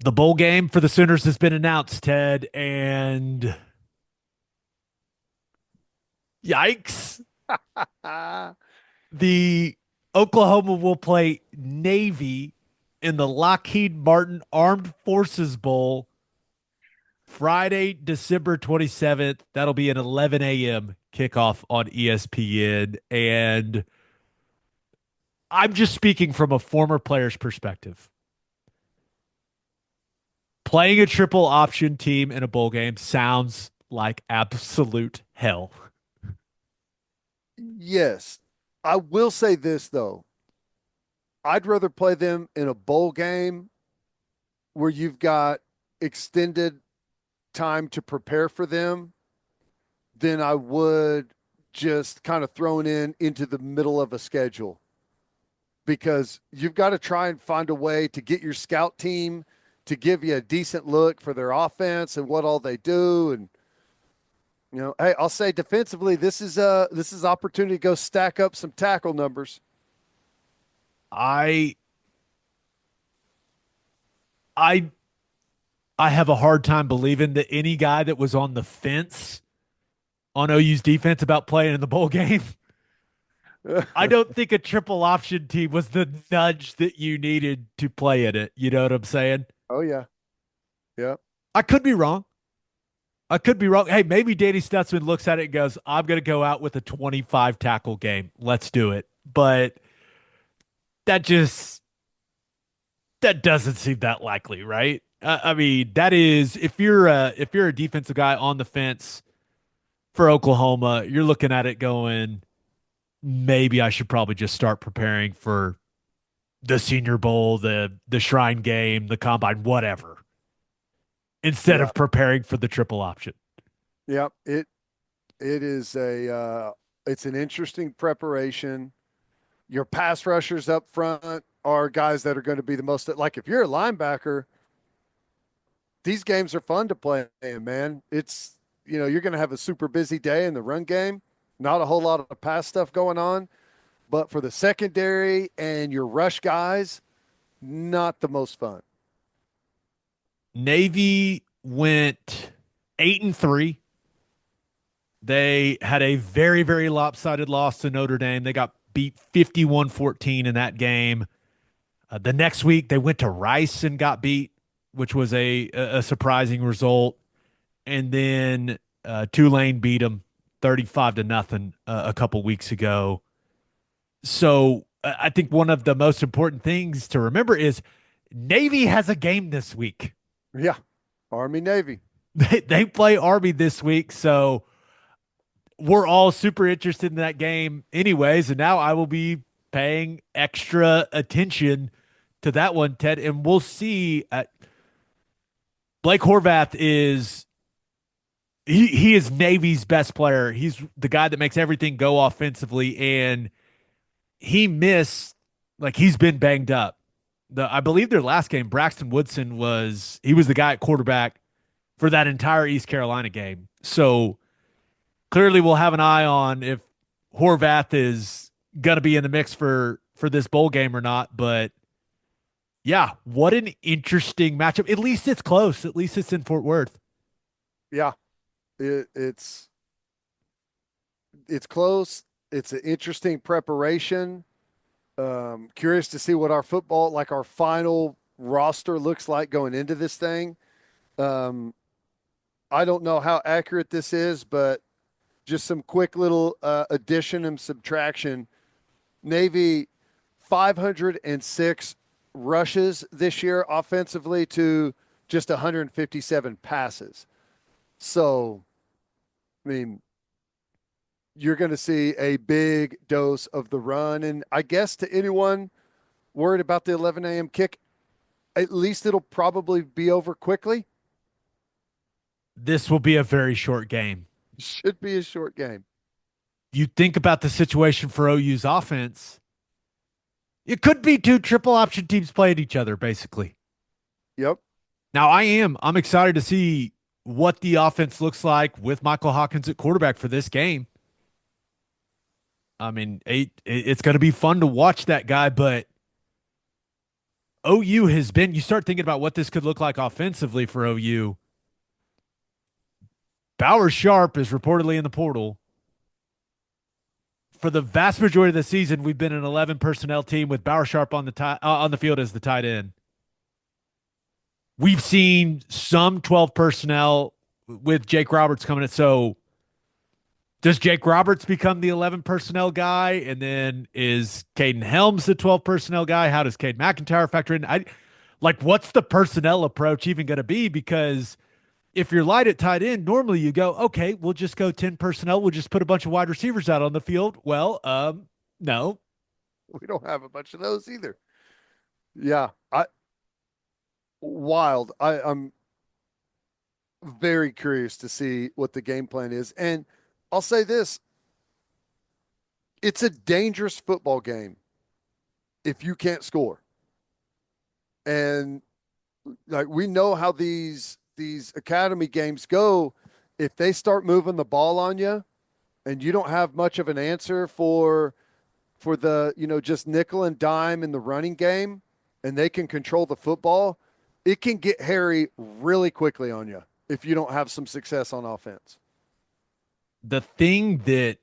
The bowl game for the Sooners has been announced, Ted, and yikes. Ah, The Oklahoma will play Navy in the Lockheed Martin Armed Forces Bowl Friday, December 27th. That'll be an 11 a.m. kickoff on ESPN. And I'm just speaking from a former player's perspective. Playing a triple option team in a bowl game sounds like absolute hell. yes. I will say this though. I'd rather play them in a bowl game where you've got extended time to prepare for them than I would just kind of thrown in into the middle of a schedule because you've got to try and find a way to get your scout team to give you a decent look for their offense and what all they do. And hey, I'll say defensively, this is opportunity to go stack up some tackle numbers. I I I have a hard time believing that any guy that was on the fence on OU's defense about playing in the bowl game. I don't think a triple option team was the nudge that you needed to play in it. You know what I'm saying? Oh yeah, yeah, I could be wrong. I could be wrong. Hey, maybe Danny Stutzman looks at it and goes, I'm going to go out with a 25 tackle game. Let's do it. But that just, that doesn't seem that likely, right? I mean, that is, if you're a defensive guy on the fence for Oklahoma, you're looking at it going, maybe I should probably just start preparing for the Senior Bowl, the Shrine Game, the Combine, whatever, instead yeah, of preparing for the triple option. yeah. It is it's an interesting preparation. Your pass rushers up front are guys that are going to be the most like if you're a linebacker, these games are fun to play in, man. It's you're going to have a super busy day in the run game, not a whole lot of pass stuff going on, but for the secondary and your rush guys, not the most fun. Navy went 8-3. They had a very, very lopsided loss to Notre Dame. They got beat 51-14 in that game. The next week, they went to Rice and got beat, which was a surprising result. And then Tulane beat them 35 to nothing a couple weeks ago. So I think one of the most important things to remember is Navy has a game this week. Yeah, Army Navy. They play Army this week, so we're all super interested in that game anyways, and now I will be paying extra attention to that one, Ted, and we'll see. Blake Horvath is he is Navy's best player. He's the guy that makes everything go offensively, and he missed like he's been banged up. I believe their last game, Braxton Woodson was the guy at quarterback for that entire East Carolina game. So clearly we'll have an eye on if Horvath is gonna be in the mix for this bowl game or not. But yeah, what an interesting matchup. At least it's close. At least it's in Fort Worth. Yeah, it's close. It's an interesting preparation. Curious to see what our football, like our final roster, looks like going into this thing. Um, I don't know how accurate this is, but just some quick little addition and subtraction. Navy 506 rushes this year offensively to just 157 passes. So, I mean, you're going to see a big dose of the run. And I guess to anyone worried about the 11 a.m. kick, at least it'll probably be over quickly. This will be a very short game. Should be a short game. You think about the situation for OU's offense. It could be two triple option teams playing each other, basically. Yep. Now I'm excited to see what the offense looks like with Michael Hawkins at quarterback for this game. I mean, it's going to be fun to watch that guy, but OU has been, you start thinking about what this could look like offensively for OU. Bauer Sharp is reportedly in the portal. For the vast majority of the season, we've been an 11 personnel team with Bauer Sharp on on the field as the tight end. We've seen some 12 personnel with Jake Roberts coming in. So does Jake Roberts become the 11 personnel guy? And then is Caden Helms the 12 personnel guy? How does Cade McIntyre factor in? What's the personnel approach even going to be? Because if you're light at tight end, normally you go, okay, we'll just go 10 personnel. We'll just put a bunch of wide receivers out on the field. Well, no. We don't have a bunch of those either. Yeah, I wild. I'm very curious to see what the game plan is. And I'll say this, it's a dangerous football game if you can't score. And like we know how these academy games go, if they start moving the ball on you and you don't have much of an answer for the, just nickel and dime in the running game and they can control the football, it can get hairy really quickly on you if you don't have some success on offense. The thing that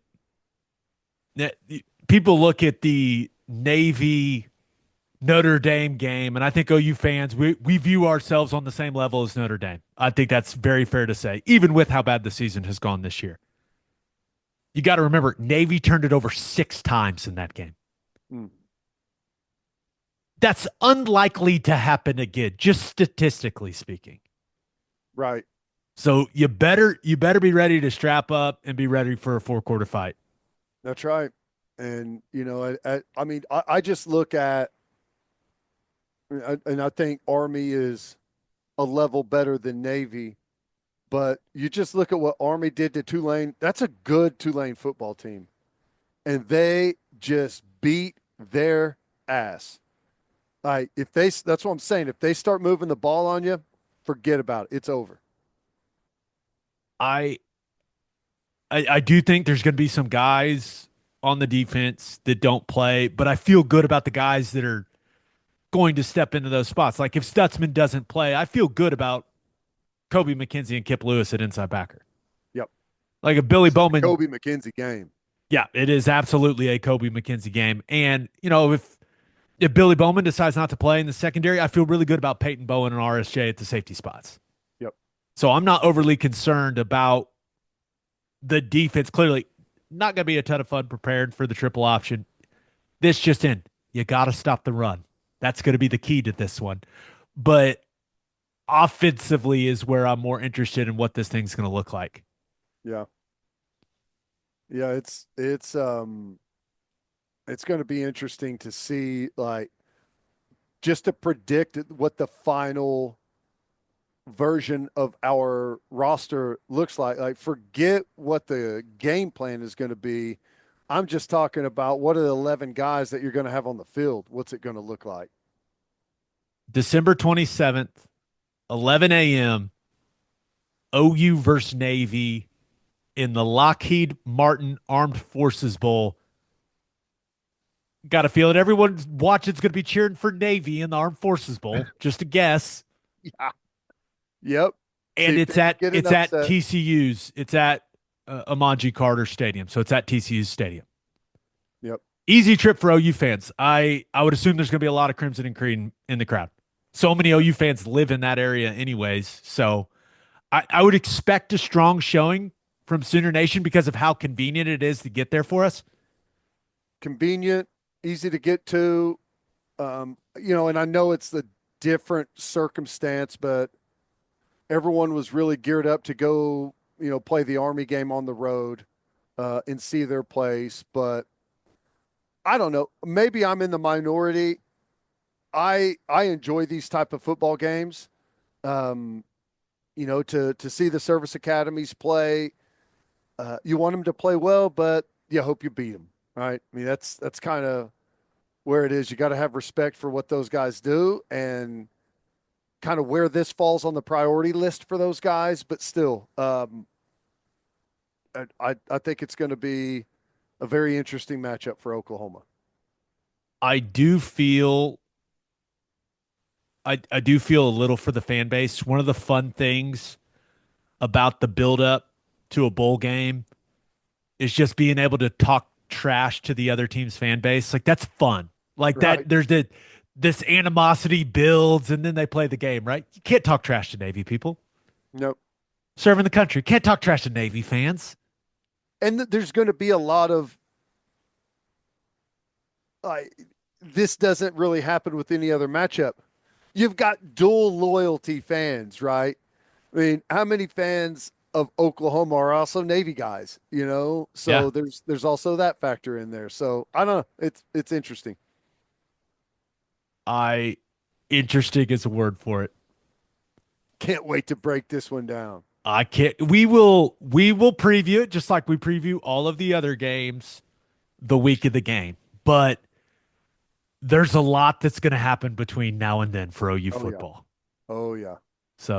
people look at the Navy Notre Dame game, and I think OU fans, we view ourselves on the same level as Notre Dame. I think that's very fair to say, even with how bad the season has gone this year. You got to remember, Navy turned it over 6 times in that game. Mm. That's unlikely to happen again, just statistically speaking. Right. So you better be ready to strap up and be ready for a 4-quarter fight. That's right. And, I mean, I just look at, and I think Army is a level better than Navy, but you just look at what Army did to Tulane. That's a good Tulane football team. And they just beat their ass. Like that's what I'm saying. If they start moving the ball on you, forget about it. It's over. I I do think there's going to be some guys on the defense that don't play, but I feel good about the guys that are going to step into those spots. Like if Stutzman doesn't play, I feel good about Kobe McKenzie and Kip Lewis at inside backer. Yep. Like if Billy This is the Bowman, Kobe McKenzie game. yeah, it is absolutely a Kobe McKenzie game. And if Billy Bowman decides not to play in the secondary, I feel really good about Peyton Bowen and RSJ at the safety spots. Yep. So I'm not overly concerned about the defense. Clearly, not going to be a ton of fun prepared for the triple option. This just in, you got to stop the run. That's going to be the key to this one. But offensively is where I'm more interested in what this thing's going to look like. Yeah. Yeah, it's going to be interesting to see, like, just to predict what the final version of our roster looks like. Like, forget what the game plan is going to be. I'm just talking about what are the 11 guys that you're going to have on the field. What's it going to look like? December 27th, 11 a.m., OU versus Navy in the Lockheed Martin Armed Forces Bowl. Got a feel that everyone watching is going to be cheering for Navy in the Armed Forces Bowl. Just a guess. Yeah. Yep. See And if they can get it's an at upset. TCU's. It's at Amanji Carter Stadium, so it's at TCU's stadium. Yep. Easy trip for OU fans. I would assume there's going to be a lot of crimson and cream in the crowd. So many OU fans live in that area, anyways. So I would expect a strong showing from Sooner Nation because of how convenient it is to get there for us. Convenient, easy to get to. And I know it's the different circumstance, but everyone was really geared up to go, play the Army game on the road and see their place. But I don't know. Maybe I'm in the minority. I enjoy these type of football games. Um, to see the service academies play. You want them to play well, but you hope you beat them, right? I mean, that's kind of where it is. You got to have respect for what those guys do and kind of where this falls on the priority list for those guys. But still, I think it's going to be a very interesting matchup for Oklahoma. I do feel I do feel a little for the fan base. One of the fun things about the build up to a bowl game is just being able to talk trash to the other team's fan base. Like that's fun. Like Right. that there's this animosity builds and then they play the game, right? You can't talk trash to Navy people. Nope. Serving the country. Can't talk trash to Navy fans. And there's going to be a lot of like this doesn't really happen with any other matchup. You've got dual loyalty fans, right? I mean, how many fans of Oklahoma are also Navy guys, you know? Yeah. So there's also that factor in there. So I don't know. It's interesting. I interesting is a word for it. Can't wait to break this one down. I can't we will preview it just like we preview all of the other games the week of the game. But there's a lot that's going to happen between now and then for OU Oh yeah. football. Oh yeah.